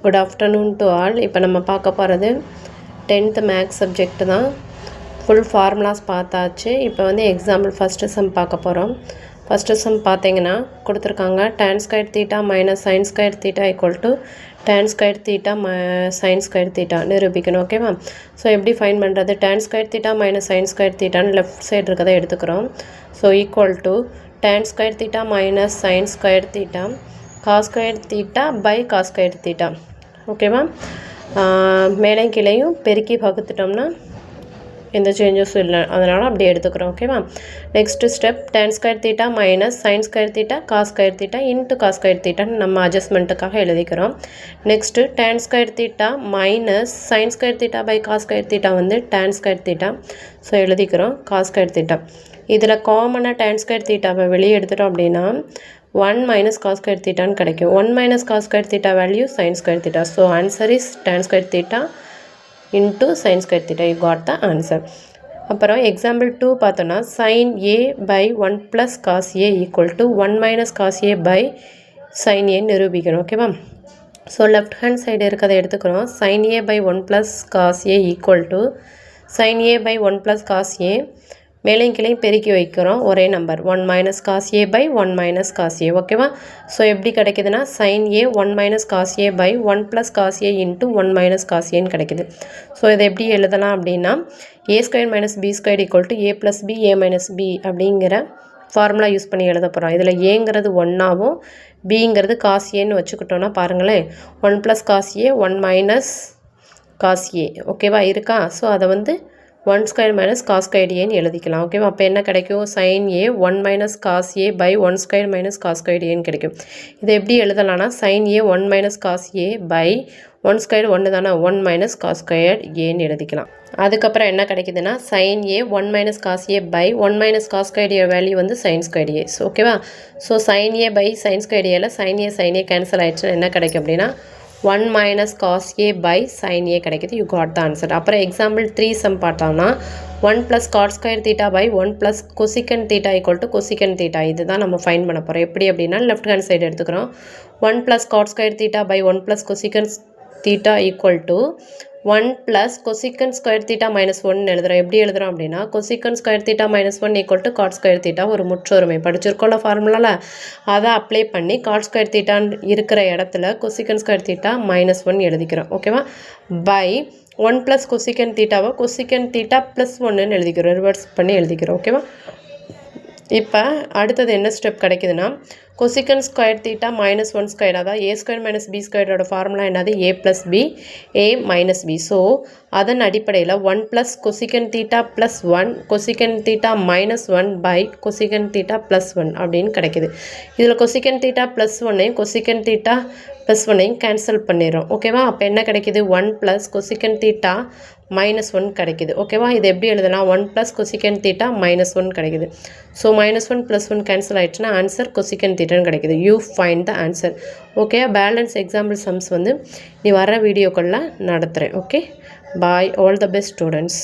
Good afternoon to all. இப்போ நம்ம பார்க்க போகிறது 10th மேக்ஸ் சப்ஜெக்ட் தான். ஃபுல் ஃபார்முலாஸ் பார்த்தாச்சு. இப்போ வந்து எக்ஸாம்பிள் ஃபஸ்ட்டு சம் பார்க்க போகிறோம். ஃபஸ்ட்டு சம் பார்த்தீங்கன்னா கொடுத்துருக்காங்க tan square theta minus sin square theta equal to tan square theta sin square theta நிரூபிக்கணும். ஓகேவா? ஸோ எப்படி ஃபைன் பண்ணுறது? tan square theta minus sin square thetaன்னு லெஃப்ட் சைடு இருக்கதை எடுத்துக்கிறோம். So equal to tan square theta minus sin square theta cos square theta by cos square theta. ஓகேவா? மேலே கீழையும் பெருக்கி வகுத்துட்டோம்னா எந்த சேஞ்சஸும் இல்லை, அதனால் அப்படி எடுத்துக்கிறோம். ஓகேவா? Next step tan square theta minus sin square theta cos square theta into cos square theta நம்ம அட்ஜஸ்ட்மெண்ட்டுக்காக எழுதிக்கிறோம். Next tan square theta minus sin square theta by cos square theta வந்து tan square theta. ஸோ எழுதிக்கிறோம் cos square theta. இதில் காமனாக tan square thetaவை வெளியே எடுத்துட்டோம் அப்படின்னா 1 minus cos square theta கிடைக்கும். 1 minus cos square theta value sin square theta. So answer is tan square theta into sin square theta. You got the answer. அப்புறம் example 2 பார்த்தோன்னா sin a by 1 plus cos a equal to 1 minus cos a by sin a நிரூபிக்கணும். ஓகேவா? So left hand side இருக்கிறத எடுத்துக்கிறோம். sin a by 1 plus cos a equal to sin a by 1 plus cos a மேலையும் கீழையும் பெருக்கி வைக்கிறோம். ஒரே number 1 minus cos a by 1 minus cos a. ஓகேவா? ஸோ எப்படி கிடைக்குதுன்னா sin a 1 minus cos a by 1 plus cos a into 1 minus cos aன்னு கிடைக்குது. So இதை எப்படி எழுதலாம் அப்படின்னா a square minus b square equal to a plus b a minus b அப்படிங்கிற formula use பண்ணி எழுத போகிறோம். இதில் ஏங்கிறது 1ஆகவும் பிங்கிறது cos aன்னு வச்சுக்கிட்டோன்னா பாருங்களேன் 1 plus cos a 1 minus cos a. ஓகேவா இருக்கா? ஸோ அதை வந்து 1 square minus cos square a எழுதிக்கலாம். ஓகேவா? அப்போ என்ன கிடைக்கும்? sin a 1 minus cos a by 1 square minus cos square a கிடைக்கும். இதை எப்படி எழுதலாம்னா sin a 1 minus cos a by 1 square 1 தானே 1 minus cos square aன்னு எழுதிக்கலாம். அதுக்கப்புறம் என்ன கிடைக்குதுன்னா sin a 1 minus cos a by 1 minus cos square a value வந்து sin square a. ஓகேவா? So sin a by sin square a sin a cancel ஆயிடுச்சுன்னா என்ன கிடைக்கும் அப்படின்னா 1 minus cos a by sin a கிடைக்குது. You got the answer. அப்புறம் example 3 some பார்த்தோம்னா 1 plus cot square theta by 1 plus cosecant theta equal to cosecant theta. இதுதான் நம்ம fine பண்ண போகிறோம். எப்படி அப்படின்னா லெஃப்ட் ஹேண்ட் சைடு எடுத்துக்கிறோம். 1 plus cot square theta by 1 plus cosecant theta equal to 1 plus cosecant square theta minus 1 எழுதுகிறோம். எப்படி எழுதுகிறோம் அப்படின்னா cosecant square theta minus 1 equal to cot square theta ஒரு முற்றொருமை படிச்சிருக்கோம்ல ஃபார்முலாவில், அதை அப்ளை பண்ணி cot square theta இருக்கிற இடத்துல cosecant square theta minus 1 எழுதிக்கிறோம். ஓகேவா? பை 1 plus cosecant thetaவை cosecant theta plus 1ன்னு எழுதிக்கிறோம். ரிவர்ஸ் பண்ணி எழுதிக்கிறோம். ஓகேவா? இப்போ அடுத்தது என்ன ஸ்டெப் கிடைக்குதுன்னா cosecant square theta minus 1 square, அதாவது a square minus b squareோட ஃபார்முலா என்னது? a plus b a minus b. So அதன் அடிப்படையில் 1 plus cosecant theta plus 1 cosecant theta minus 1 by cosecant theta plus 1 அப்படின்னு கிடைக்குது. இதில் cosecant theta plus 1ஐயும் cosecant theta plus 1ஐயும் கேன்சல் பண்ணிடுறோம். ஓகேவா? அப்போ என்ன கிடைக்குது? 1 plus cosecant theta minus 1 கிடைக்குது. ஓகேவா? இது எப்படி எழுதலாம்? 1 plus cosecant theta minus 1 கிடைக்குது. ஸோ minus 1 plus 1 கேன்சல் ஆயிடுச்சுன்னா ஆன்சர் cosecant thetaன்னு கிடைக்குது. You find the answer. Okay? Balance example sums வந்து நீ வர வீடியோக்களில் நடத்துகிறேன். Okay? Bye. All the best students.